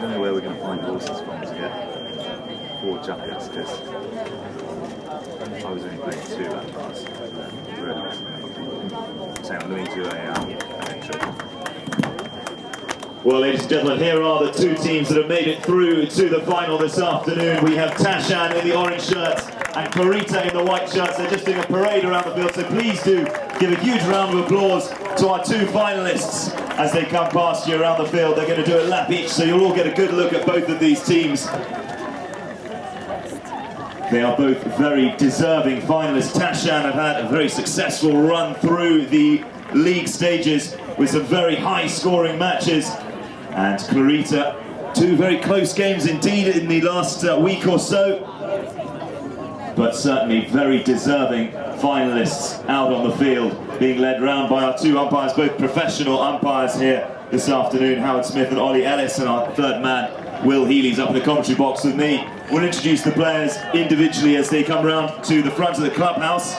don't know where we're going to find horses from to get 4 CHUKKAs, because I was only playing 2 at last. So I'm going to do an intro. Well, ladies and gentlemen, here are the 2 teams that have made it through to the final this afternoon. We have Tashan in the orange shirts and Clarita in the white shirts. They're just doing a parade around the field, so please do give a huge round of applause to our 2 finalists as they come past you around the field. They're going to do a lap each, so you'll all get a good look at both of these teams. They are both very deserving finalists. Tashan have had a very successful run through the league stages with some very high-scoring matches. And Clarita, 2 very close games indeed in the last week or so. But certainly very deserving finalists out on the field, being led round by our 2 umpires, both professional umpires here this afternoon, Howard Smith and Ollie Ellis, and our 3rd man, Will Healy's up in the commentary box with me. We'll introduce the players individually as they come round to the front of the clubhouse.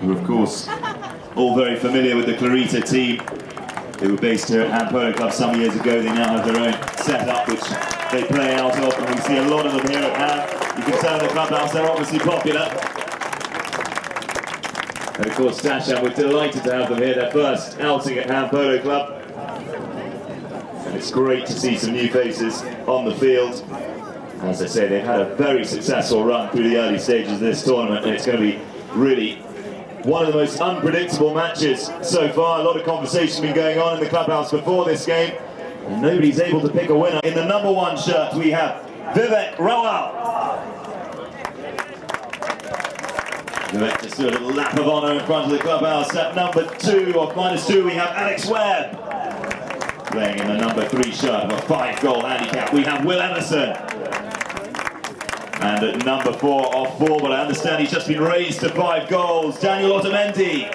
We're of course all very familiar with the Clarita team. They were based here at Polo Club some years ago. They now have their own setup which they play out of, and we see a lot of them here at Ham. You can tell in the clubhouse they're obviously popular. And of course Tashan, we're delighted to have them here, their first outing at Ham Polo Club. And it's great to see some new faces on the field. As I say, they've had a very successful run through the early stages of this tournament, and it's going to be really one of the most unpredictable matches so far. A lot of conversation been going on in the clubhouse before this game, and nobody's able to pick a winner. In the number 1 shirt we have Roehampton. Vivek just do a little lap of honour in front of the clubhouse. At number 2, or -2, we have Alex Webb. Playing in the number 3 shirt of a 5-goal handicap, we have Will Emerson. And at number 4 off 4, but I understand he's just been raised to 5 goals, Daniel Otamendi.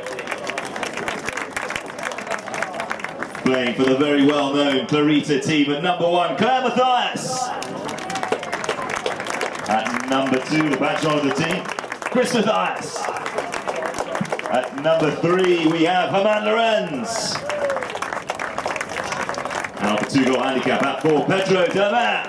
Playing for the very well-known Clarita team. At number 1, Claire Matthias. At number 2, the patron of the team, Chris Matthias. At number 3, we have Herman Lorenz. And off a 2-goal handicap at 4, Pedro Delmar.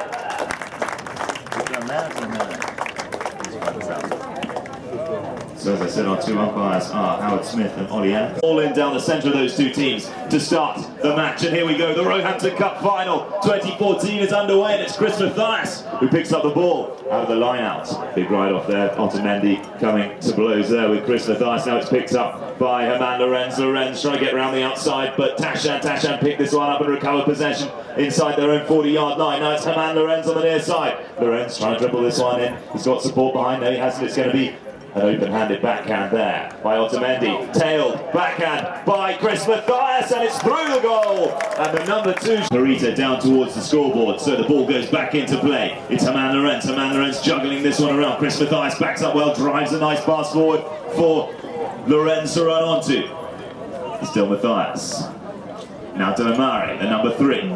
So as I said, our 2 umpires are Howard Smith and Ollie Ellis. All in down the centre of those 2 teams to start the match. And here we go, the Roehampton Cup Final 2014 is underway, and it's Chris Matthias who picks up the ball out of the line-out. Big ride off there, Otamendi coming to blows there with Chris Matthias. Now it's picked up by Herman Lorenz. Lorenz trying to get around the outside, but Tashan picked this one up and recover possession inside their own 40-yard line. Now it's Herman Lorenz on the near side. Lorenz trying to dribble this one in. He's got support behind. No, he hasn't. It's going to be an open-handed backhand there by Otamendi. Tailed backhand by Chris Matthias, and it's through the goal. And the number 2, Clarita, down towards the scoreboard, so the ball goes back into play. It's Herman Lorenz. Herman Lorenz juggling this one around. Chris Matthias backs up well, drives a nice pass forward for Lorenz to run onto. Still Matthias. Now Delmar, the number 3.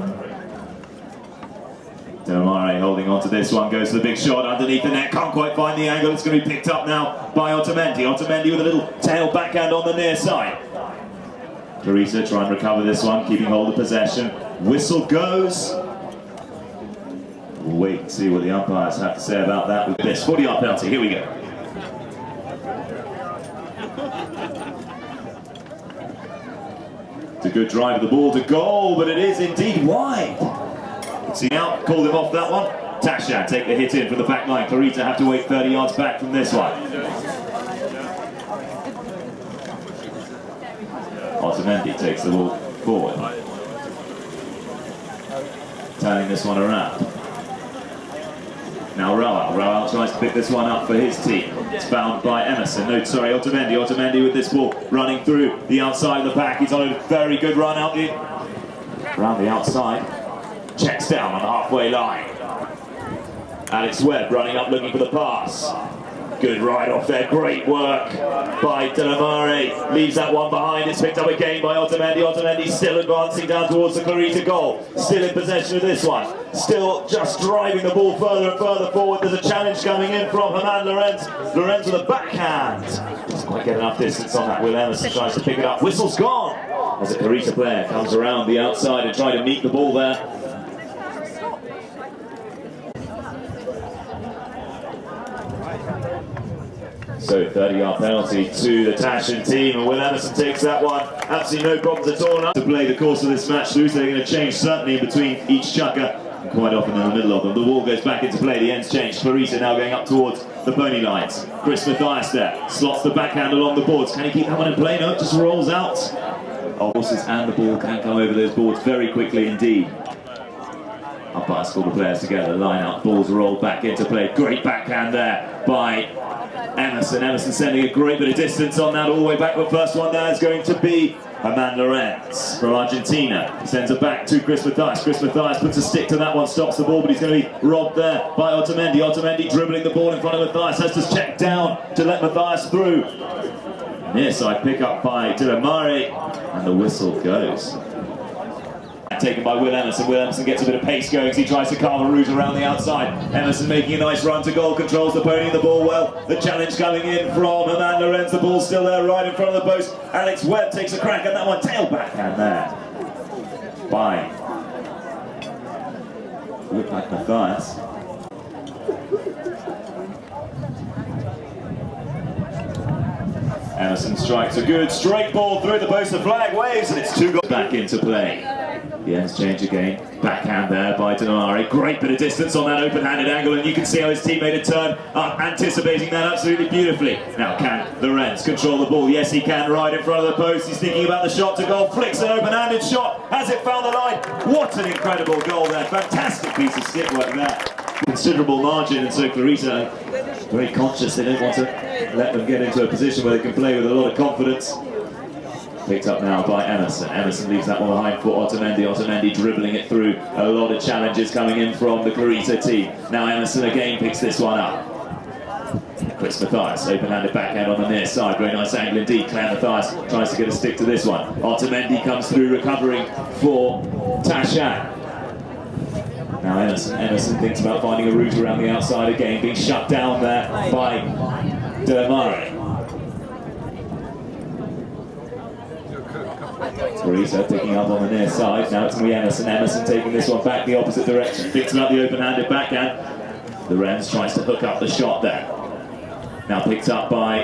Delmar holding on to this one, goes to the big shot underneath the net, can't quite find the angle. It's going to be picked up now by Otamendi. Otamendi with a little tail backhand on the near side. Clarita trying to recover this one, keeping hold of possession. Whistle goes. We'll wait and see what the umpires have to say about that with this 40-yard penalty. Here we go. It's a good drive of the ball to goal, but it is indeed wide. See out, called him off that one. Tashan take the hit in from the back line. Clarita have to wait 30 yards back from this one. Otamendi takes the ball forward. Turning this one around. Now Roehampton tries to pick this one up for his team. It's found by Emerson. No, sorry, Otamendi. Otamendi with this ball running through the outside of the pack. He's on a very good run out around the outside. Checks down on the halfway line. Alex Webb running up looking for the pass. Good ride off there, great work by Delmar. Leaves that one behind, it's picked up again by Otamendi. Otamendi still advancing down towards the Clarita goal. Still in possession of this one. Still just driving the ball further and further forward. There's a challenge coming in from Herman Lorenz. Lorenz with a backhand. Doesn't quite get enough distance on that. Will Emerson tries to pick it up. Whistle's gone. as a Clarita player comes around the outside and try to meet the ball there. So 30-yard penalty to the Tashan team, and Will Emerson takes that one. Absolutely no problems at all now to play the course of this match through, so they're going to change certainly in between each CHUKKA, and quite often in the middle of them. The ball goes back into play, the ends change. Clarita now going up towards the pony lines. Chris Mathias there, slots the backhand along the boards. Can he keep that one in play? No, it just rolls out. Horses and the ball can come over those boards very quickly indeed. Umpires call the players together, line out, balls rolled back into play. Great backhand there by Emerson. Emerson sending a great bit of distance on that all the way back. The first one there is going to be Lorenz from Argentina. He sends it back to Chris Mathias. Chris Mathias puts a stick to that one, stops the ball, but he's going to be robbed there by Otamendi. Otamendi dribbling the ball in front of Mathias, has to check down to let Mathias through. Near side pick up by Dilamare, and the whistle goes. Taken by Will Emerson. Will Emerson gets a bit of pace going as he tries to carve a route around the outside. Emerson making a nice run to goal, controls the pony and the ball well. The challenge coming in from Lorenz. The ball's still there right in front of the post. Alex Webb takes a crack at that one. Tail backhand there by looked like Mathias. Emerson strikes a good straight ball through the post. The flag waves and it's 2 goals. Back into play. The ends change again. Backhand there by Dilamare. Great bit of distance on that open-handed angle, and you can see how his teammate had turned up, anticipating that absolutely beautifully. Now can Lorenz control the ball? Yes, he can, right in front of the post. He's thinking about the shot to goal. Flicks an open-handed shot. Has it found the line? What an incredible goal there. Fantastic piece of stick work there. Considerable margin, and so Clarita very conscious. They don't want to let them get into a position where they can play with a lot of confidence. Picked up now by Emerson. Emerson leaves that one behind for Otamendi. Otamendi dribbling it through. A lot of challenges coming in from the Clarita team. Now Emerson again picks this one up. Chris Mathias, open-handed backhand on the near side. Very nice angle indeed. Claire Mathias tries to get a stick to this one. Otamendi comes through, recovering for Tashan. Now Emerson thinks about finding a route around the outside again, being shut down there by Dilamare. Clarita picking up on the near side. Now it's going to be Emerson. Emerson taking this one back the opposite direction. Thinks about the open-handed backhand. Lorenz tries to hook up the shot there. Now picked up by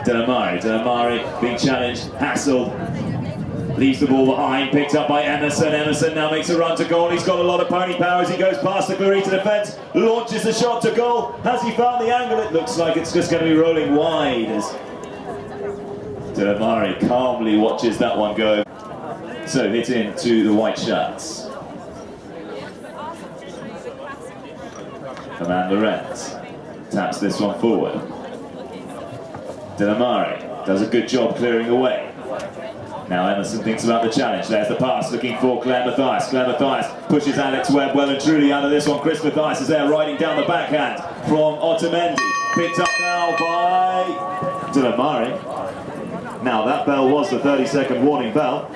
Dilamare. Dilamare being challenged, hassled. Leaves the ball behind, picked up by Emerson. Emerson now makes a run to goal. He's got a lot of pony power as he goes past the Clarita defence. Launches the shot to goal. Has he found the angle? It looks like it's just going to be rolling wide as Dilamare calmly watches that one go. So hit into the white shirts. Lorenz taps this one forward. Dilamare does a good job clearing the way. Now Emerson thinks about the challenge. There's the pass looking for Claire Mathias. Claire Mathias pushes Alex Webb well and truly out of this one. Chris Mathias is there riding down the backhand from Otamendi. Picked up now by Dilamare. Now that bell was the 30-second warning bell.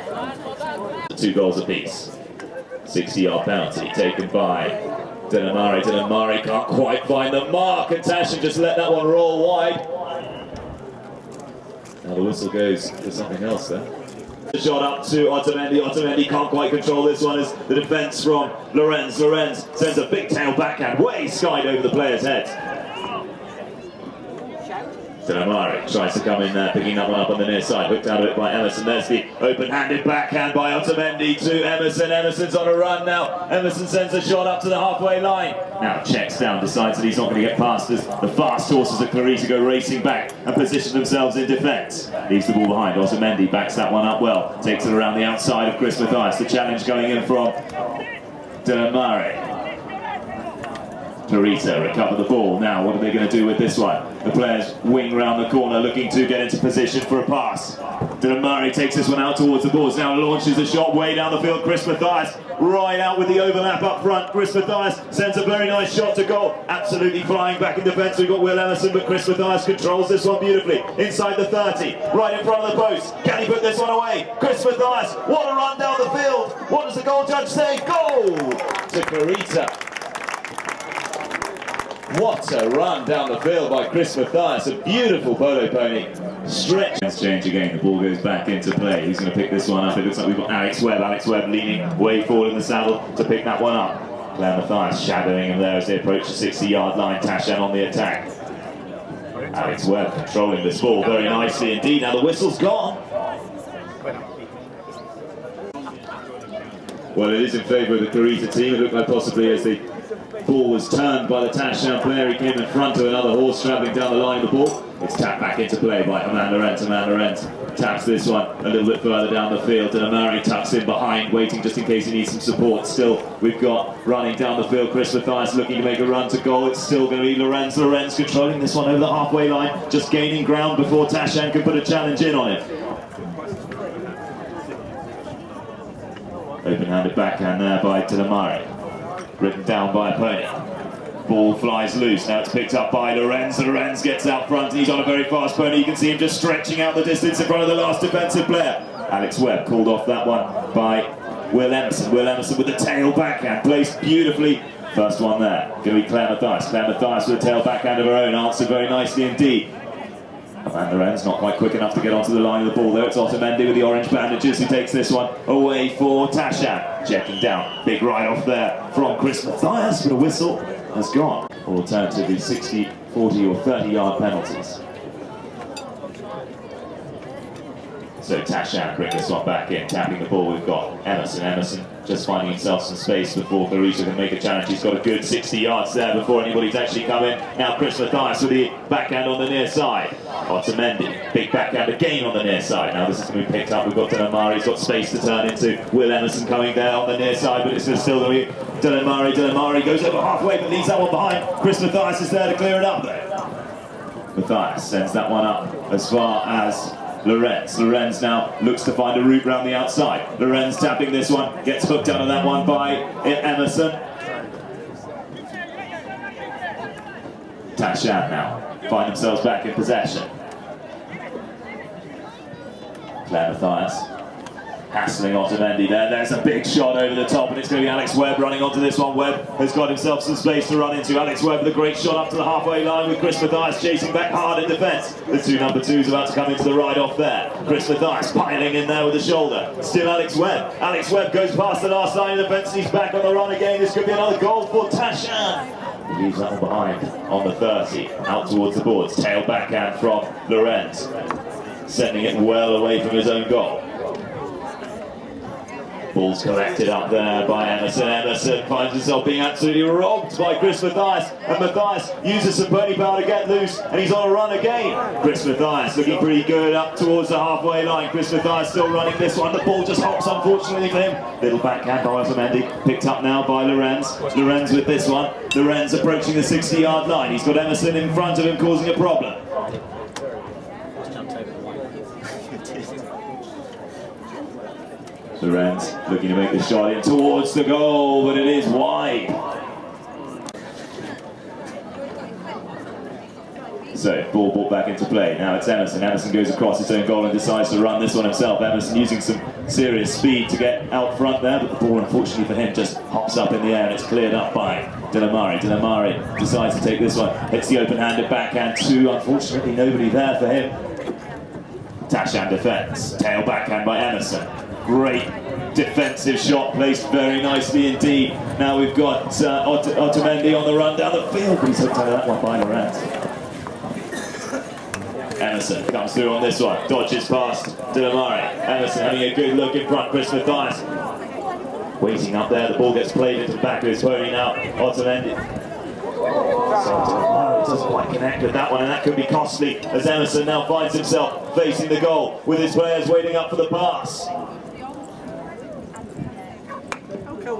2 goals apiece. 60-yard penalty taken by Dilamare. Dilamare can't quite find the mark, and Tashan just let that one roll wide. Now the whistle goes for something else there. The shot up to Otamendi. Otamendi can't quite control this one as the defence from Lorenz. Lorenz sends a big tail backhand way skied over the player's head. Dilamare tries to come in there, picking that one up on the near side, hooked out of it by Emerson. There's the open-handed backhand by Otamendi to Emerson. Emerson's on a run now. Emerson sends a shot up to the halfway line. Now checks down, decides that he's not going to get past as the fast horses of Clarita go racing back and position themselves in defence. Leaves the ball behind. Otamendi backs that one up well. Takes it around the outside of Chris Mathias. The challenge going in from Dilamare. Clarita recover the ball. Now what are they going to do with this one? The players wing round the corner looking to get into position for a pass. Dilamare takes this one out towards the boards. Now launches a shot way down the field. Chris Mathias right out with the overlap up front. Chris Mathias sends a very nice shot to goal. Absolutely flying back in defence. We've got Will Emerson, but Chris Mathias controls this one beautifully. Inside the 30, right in front of the post. Can he put this one away? Chris Mathias, what a run down the field. What does the goal judge say? Goal to Clarita. What a run down the field by Chris Mathias, a beautiful polo pony. Stretch. Let's change again, the ball goes back into play. Who's going to pick this one up? It looks like we've got Alex Webb leaning way forward in the saddle to pick that one up. Claire Mathias shadowing him there as they approach the 60-yard line. Tashan on the attack. Alex Webb controlling this ball very nicely indeed. Now the whistle's gone. Well, it is in favour of the Clarita team. It looked like possibly as the ball was turned by the Tashan player, he came in front of another horse travelling down the line of the ball. It's tapped back into play by Amanda Rent. Amanda Rent taps this one a little bit further down the field, and Amari tucks in behind, waiting just in case he needs some support. Still, we've got running down the field, Chris Mathias looking to make a run to goal. It's still going to be Lorenz. Lorenz controlling this one over the halfway line, just gaining ground before Tashan can put a challenge in on it. Open-handed backhand there by Dilamari. Written down by a pony. Ball flies loose. Now it's picked up by Lorenz. Lorenz gets out front and he's on a very fast pony. You can see him just stretching out the distance in front of the last defensive player. Alex Webb called off that one by Will Emerson. Will Emerson with the tail backhand. Placed beautifully. First one there. Going to be Claire Mathias. Claire Mathias with a tail backhand of her own. Answered very nicely indeed. Amanda Rent's not quite quick enough to get onto the line of the ball there. It's Otamendi with the orange bandages who takes this one away for Tashan. Checking down. Big ride off there from Chris Mathias, but a whistle has gone. Or alternatively 60, 40 or 30-yard penalties. So Tashan bring this one back in, tapping the ball. We've got Emerson. Emerson just finding himself some space before Clarita can make a challenge. He's got a good 60 yards there before anybody's actually come in. Now Chris Mathias with the backhand on the near side. Otamendi, big backhand again on the near side. Now this is going to be picked up. We've got Dilamari. He's got space to turn into. Will Emerson coming there on the near side, but it's still going to be Dilamari. Dilamari goes over halfway, but leaves that one behind. Chris Mathias is there to clear it up there. Mathias sends that one up as far as Lorenz. Lorenz now looks to find a route round the outside. Lorenz tapping this one, gets hooked out of that one by Emerson. Tashan now find themselves back in possession. Claire Mathias hassling Otamendi there. There's a big shot over the top, and it's going to be Alex Webb running onto this one. Webb has got himself some space to run into. Alex Webb with a great shot up to the halfway line with Chris Mathias chasing back hard in defence. The two number twos about to come into the ride off there. Chris Mathias piling in there with the shoulder. Still Alex Webb. Alex Webb goes past the last line of defence and he's back on the run again. This could be another goal for Tashan. He leaves that one behind on the 30. Out towards the boards. Tail backhand from Lorenz. Sending it well away from his own goal. Ball's collected up there by Emerson. Emerson finds himself being absolutely robbed by Chris Mathias, and Mathias uses some pony power to get loose, and he's on a run again. Chris Mathias looking pretty good up towards the halfway line. Chris Mathias still running this one. The ball just hops, unfortunately for him. Little backhand by Otamendi, picked up now by Lorenz. Lorenz with this one. Lorenz approaching the 60-yard line. He's got Emerson in front of him causing a problem. Lorenz looking to make the shot in towards the goal, but it is wide. So, ball brought back into play. Now it's Emerson. Emerson goes across his own goal and decides to run this one himself. Emerson using some serious speed to get out front there, but the ball, unfortunately for him, just hops up in the air and it's cleared up by Dilamari. Dilamari decides to take this one. Hits the open-handed backhand too. Unfortunately, nobody there for him. Tashan defence. Tail backhand by Emerson. Great defensive shot, placed very nicely indeed. Now we've got Otamendi on the run down the field, but he's hooked out of that one by Lorenz. Emerson comes through on this one, dodges past Dilamari. Emerson having a good look in front. Chris Mathias waiting up there. The ball gets played into the back of his pony now. Otamendi. So Dilamari doesn't quite connect with that one, and that could be costly as Emerson now finds himself facing the goal with his players waiting up for the pass.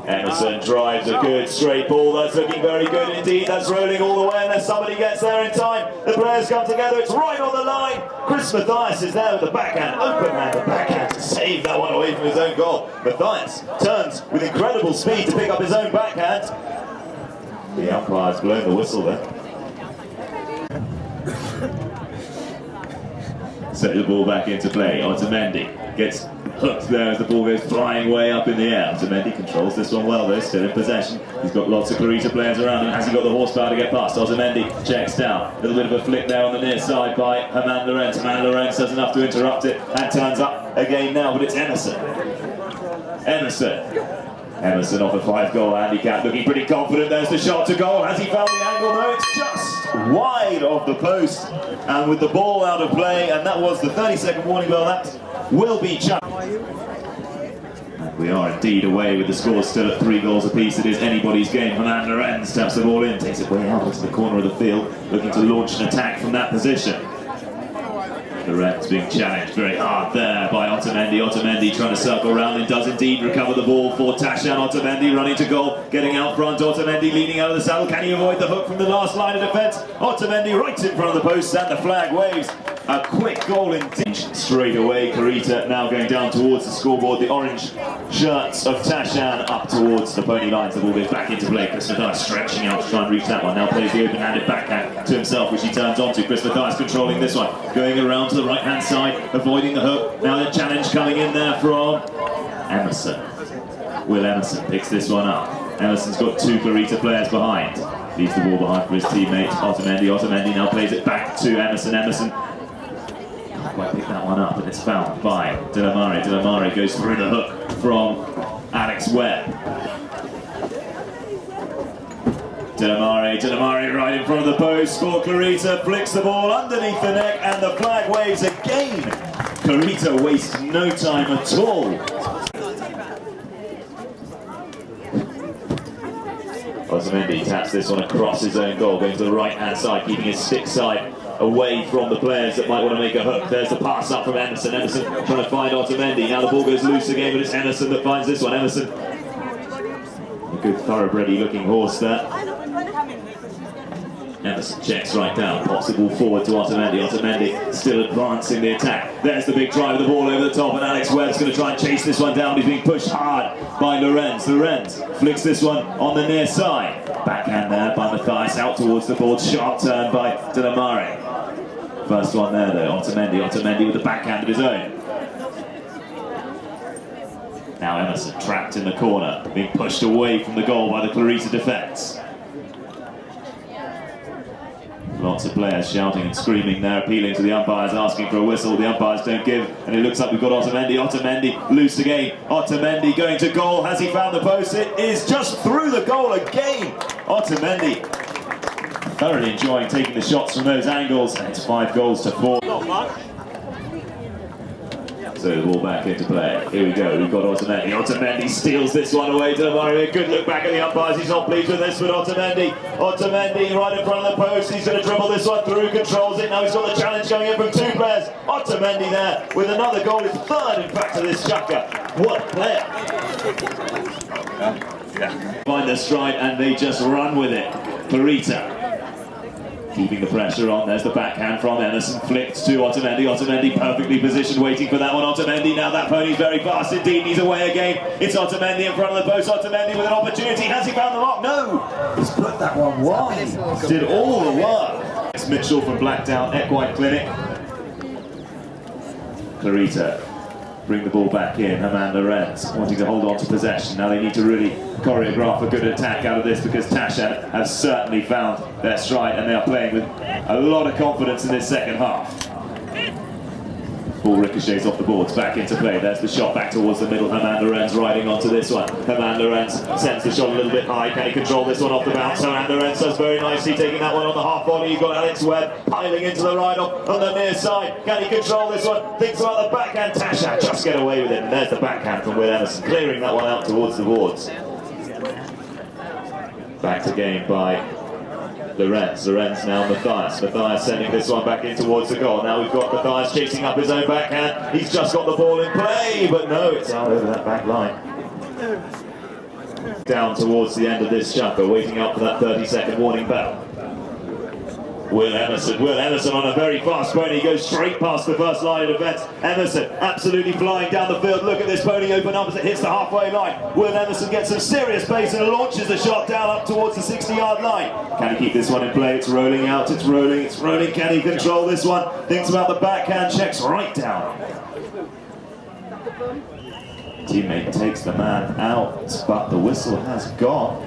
Emerson drives a good straight ball. That's looking very good indeed. That's rolling all the way unless somebody gets there in time. The players come together. It's right on the line. Chris Mathias is there with the backhand, open hand, the backhand to save that one away from his own goal. Mathias turns with incredible speed to pick up his own backhand. The umpire's blown the whistle there. Set the ball back into play. Otamendi gets hooked there as the ball goes flying way up in the air. Otamendi controls this one well though, still in possession. He's got lots of Clarita players around him. Has he got the horsepower to get past? Otamendi checks down. A little bit of a flick there on the near side by Herman Lorenz. Herman Lorenz does enough to interrupt it and turns up again now, but it's Emerson. Emerson off a 5-goal handicap, looking pretty confident. There's the shot to goal. Has he found the angle? No, it's just wide of the post. And with the ball out of play, and that was the 30-second warning bell, that will be CHUKKA. And we are indeed away with the score still at 3 goals apiece. It is anybody's game. Herman Lorenz taps the ball in, takes it way out into the corner of the field, looking to launch an attack from that position. Lorenz being challenged very hard there by Otamendi. Otamendi trying to circle around and does indeed recover the ball for Tashan. Otamendi running to goal, getting out front. Otamendi leaning out of the saddle. Can he avoid the hook from the last line of defence? Otamendi right in front of the post and the flag waves. A quick goal indeed. Straight away, Clarita now going down towards the scoreboard. The orange shirts of Tashan up towards the pony lines. The ball goes back into play. Chris Mathias stretching out to try and reach that one. Now plays the open-handed backhand to himself, which he turns onto. Chris Mathias controlling this one. Going around to the right-hand side, avoiding the hook. Now the challenge coming in there from Emerson. Will Emerson picks this one up. Emerson's got 2 Clarita players behind. Leaves the ball behind for his teammate Otamendi. Otamendi now plays it back to Emerson. Emerson can't quite pick that one up, and it's found by De La Mare. De La Mare goes through the hook from Alex Webb. De La Mare right in front of the post for Clarita, flicks the ball underneath the neck and the flag waves again. Clarita wastes no time at all. Otamendi taps this one across his own goal, going to the right hand side, keeping his stick side away from the players that might want to make a hook. There's the pass up from Emerson. Emerson trying to find Otamendi. Now the ball goes loose again, but it's Emerson that finds this one. Emerson, a good thoroughbred looking horse there. Emerson checks right down, pops the ball forward to Otamendi. Otamendi still advancing the attack. There's the big drive of the ball over the top, and Alex Webb's going to try and chase this one down. He's being pushed hard by Lorenz. Lorenz flicks this one on the near side. Backhand there by Mathias, out towards the board. Sharp turn by De La Mare. First one there though, Otamendi. Otamendi with the backhand of his own. Now Emerson trapped in the corner, being pushed away from the goal by the Clarita defence. Lots of players shouting and screaming there, appealing to the umpires, asking for a whistle. The umpires don't give, and it looks like we've got Otamendi. Otamendi loose again. Otamendi going to goal. Has he found the post? It is just through the goal again. Otamendi thoroughly enjoying taking the shots from those angles, and it's 5 goals to 4. So the ball back into play. Here we go, we've got Otamendi. Otamendi steals this one away to Mario. Good look back at the umpires. He's not pleased with this, but Otamendi right in front of the post. He's going to dribble this one through, controls it. Now he's got the challenge coming in from 2 players. Otamendi there with another goal. His 3rd, in fact, to this CHUKKA. What a player. Find their stride and they just run with it. Clarita keeping the pressure on. There's the backhand from Emerson, flicked to Otamendi. Otamendi perfectly positioned, waiting for that one. Otamendi, now that pony's very fast indeed. He's away again. It's Otamendi in front of the post. Otamendi with an opportunity. Has he found the mark? No! He's put that one wide. Did all the work. It's Mitchell from Blackdown Equine Clinic. Clarita bring the ball back in. Herman Lorenz wanting to hold on to possession. Now they need to really choreograph a good attack out of this, because Tashan has certainly found their stride and they are playing with a lot of confidence in this second half. Ball ricochets off the boards, back into play. There's the shot back towards the middle. Herman Lorenz riding onto this one. Herman Lorenz sends the shot a little bit high. Can he control this one off the bounce? Herman Lorenz does very nicely, taking that one on the half volley. You've got Alex Webb piling into the ride off on the near side. Can he control this one? Thinks about the backhand. Tashan just get away with it. And there's the backhand from Will Emerson, clearing that one out towards the boards. Back to game by Lorenz now Mathias. Mathias sending this one back in towards the goal. Now we've got Mathias chasing up his own backhand. He's just got the ball in play, but no, it's out over that back line. Down towards the end of this CHUKKA, waiting up for that 30-second warning bell. Will Emerson on a very fast pony, goes straight past the first line of defence. Emerson absolutely flying down the field. Look at this pony open up as it hits the halfway line. Will Emerson gets some serious pace and launches the shot down up towards the 60-yard line. Can he keep this one in play? It's rolling out, it's rolling. Can he control this one? Thinks about the backhand, checks right down. Teammate takes the man out, but the whistle has gone.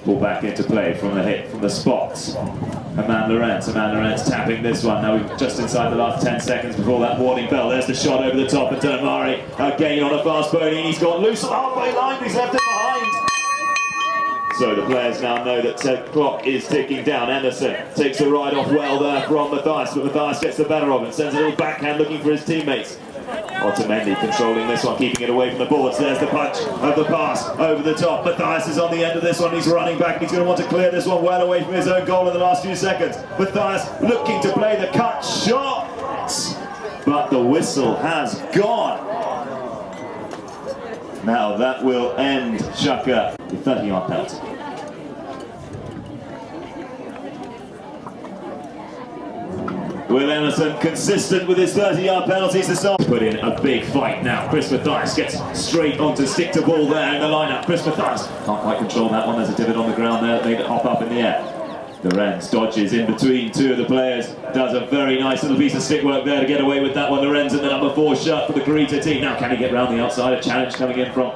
Ball back into play from the hit, from the spots. Herman Lorenz tapping this one. Now we're just inside the last 10 seconds before that warning bell. There's the shot over the top, and Murray again on a fast pony. He's got loose on the halfway line, he's left it behind. So the players now know that the clock is ticking down. Emerson takes the ride off well there from Matthias, but Matthias gets the better of it, sends a little backhand looking for his teammates. Otamendi controlling this one, keeping it away from the boards. There's the punch of the pass over the top. Matthias is on the end of this one. He's running back, and he's going to want to clear this one well away from his own goal in the last few seconds. Matthias looking to play the cut shot, but the whistle has gone. Now that will end CHUKKA with 30-yard penalty. Will Emerson consistent with his 30-yard penalties to start. Put in a big fight now. Chris Matthias gets straight onto stick to ball there in the lineup. Chris Matthias can't quite control that one. There's a divot on the ground there. Made it hop up in the air. Lorenz dodges in between two of the players. Does a very nice little piece of stick work there to get away with that one. Lorenz in the number 4 shirt for the Clarita team. Now can he get round the outside? A challenge coming in from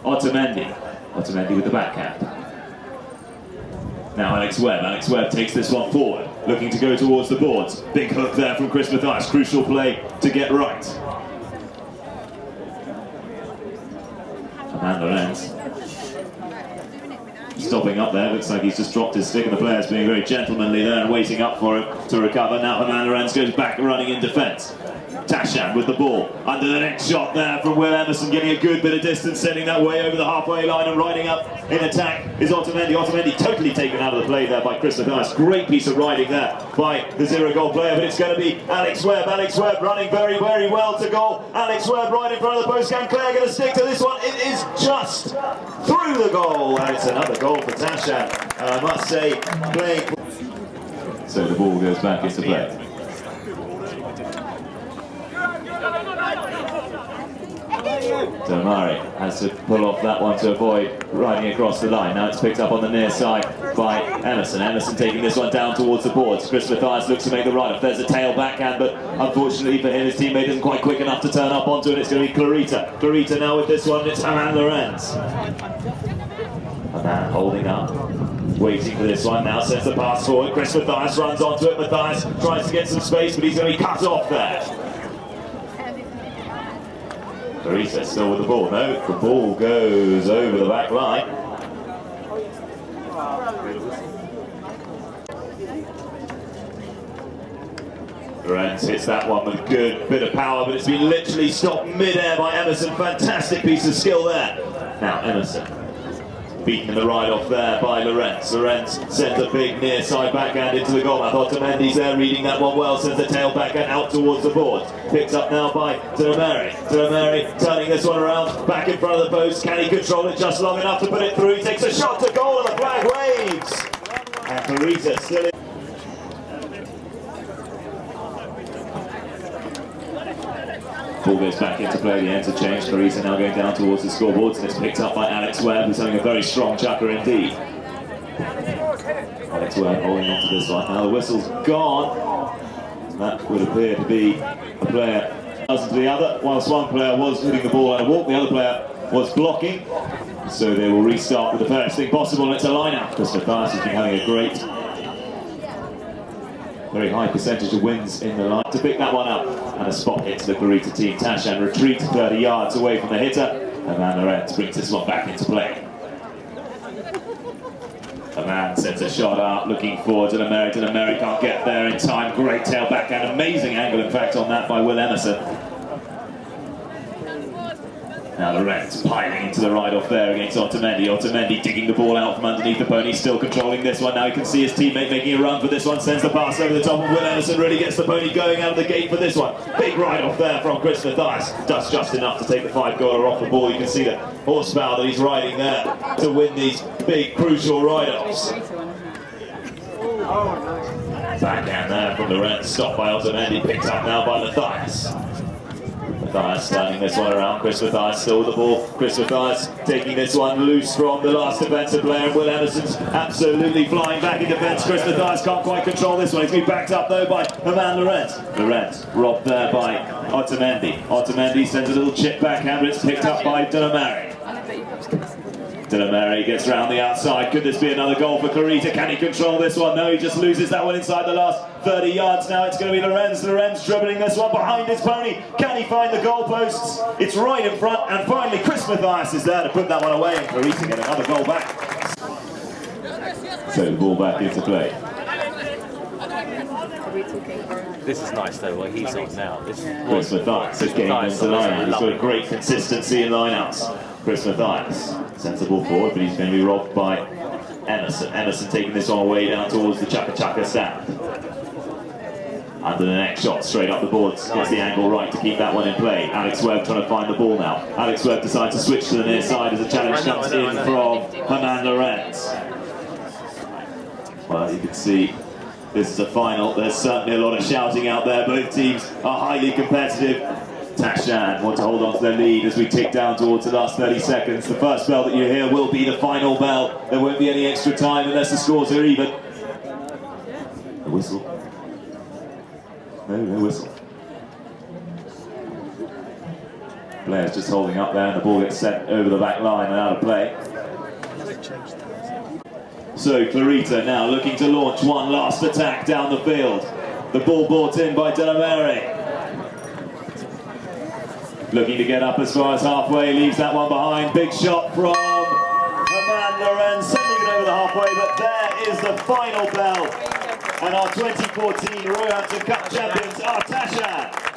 Otamendi. Otamendi with the backhand. Now Alex Webb takes this one forward, looking to go towards the boards. Big hook there from Chris Matthias, crucial play to get right. And Lorenz stopping up there, looks like he's just dropped his stick, and the players being very gentlemanly there and waiting up for him to recover. Now Herman Lorenz goes back running in defence. Tashan with the ball, under the next shot there from Will Emerson, getting a good bit of distance, sending that way over the halfway line, and riding up in attack is Otamendi. Otamendi totally taken out of the play there by Chris Matthias. Great piece of riding there by the 0-goal player, but it's going to be Alex Webb. Alex Webb running very, very well to goal. Alex Webb right in front of the post. Can Claire going to stick to this one? It is just through the goal, and it's another goal for Tashan. And I must say, playing. So the ball goes back into play. Murray has to pull off that one to avoid riding across the line. Now it's picked up on the near side by Emerson. Emerson taking this one down towards the boards. Chris Matthias looks to make the ride-off. There's a tail backhand, but unfortunately for him, his teammate isn't quite quick enough to turn up onto it. It's going to be Clarita. Clarita now with this one. It's Herman Lorenz. Herman holding up, waiting for this one. Now sends the pass forward. Chris Matthias runs onto it. Matthias tries to get some space, but he's going to be cut off there. Clarita still with the ball. No, the ball goes over the back line. Lorenz hits that one with a good bit of power, but it's been literally stopped mid-air by Emerson. Fantastic piece of skill there. Now Emerson beaten in the ride-off there by Lorenz. Lorenz sends a big near side backhand into the goal. Otamendi's there reading that one well, sends the tail backhand out towards the board. Picked up now by Murray. Murray turning this one around, back in front of the post. Can he control it just long enough to put it through? He takes a shot to goal and the flag waves. And Clarita still in. Ball goes back into play, the interchange. Clarita now going down towards the scoreboards, and it's picked up by Alex Webb, who's having a very strong CHUKKA indeed. Alex Webb holding on to this one. Now the whistle's gone. That would appear to be a player to the other. Whilst one player was hitting the ball at a walk, the other player was blocking. So they will restart with the first thing possible, and it's a line-out. Chris Matthias has been having a great, very high percentage of wins in the line to pick that one up, and a spot hit to the Clarita team. Tashan retreats 30 yards away from the hitter, and Herman Lorenz brings this one back into play. Herman sends a shot out, looking forward to Murray. Murray can't get there in time. Great tail backhand, amazing angle in fact on that by Will Emerson. Now Lorenz piling into the ride-off there against Otamendi. Otamendi digging the ball out from underneath the pony, still controlling this one. Now you can see his teammate making a run for this one, sends the pass over the top, and Will Emerson really gets the pony going out of the gate for this one. Big ride-off there from Chris Matthias. Does just enough to take the 5-goaler off the ball. You can see the horsepower that he's riding there to win these big, crucial ride-offs. Backhand there from Lorenz, stopped by Otamendi, picked up now by Matthias. Matthias turning this one around. Chris Matthias still with the ball. Chris Matthias taking this one loose from the last defensive player. And Will Emerson's absolutely flying back in defence. Chris Matthias can't quite control this one. He's been backed up though by Herman Lorenz. Lorenz robbed there by Otamendi. Otamendi sends a little chip backhand. It's picked up by Dinamari. Dinamari gets round the outside. Could this be another goal for Clarita? Can he control this one? No, he just loses that one inside the last 30 yards. Now it's going to be Lorenz. Lorenz dribbling this one behind his pony. Can he find the goalposts? It's right in front, and finally Chris Matthias is there to put that one away, and Clarita get another goal back. So the ball back into play. This is nice though, what he's on now. Chris Matthias is getting them to line out. He's got a great consistency in line-outs. Chris Matthias, sensible forward, but he's going to be robbed by Emerson. Emerson taking this one away down towards the CHUKKA stand. Under the next shot, straight up the boards. Gets the angle right to keep that one in play. Alex Webb trying to find the ball now. Alex Webb decides to switch to the near side as a challenge comes in from Herman Lorenz. Well, you can see this is a final. There's certainly a lot of shouting out there. Both teams are highly competitive. Tashan want to hold on to their lead as we tick down towards the last 30 seconds. The first bell that you hear will be the final bell. There won't be any extra time unless the scores are even. A whistle. No whistle. Players just holding up there and the ball gets sent over the back line and out of play. So Clarita now looking to launch one last attack down the field. The ball brought in by Dinamari. Looking to get up as far as halfway, leaves that one behind. Big shot from Herman Lorenz, sending it over the halfway, but there is the final bell. And our 2014 Roehampton Cup champions are Tashan.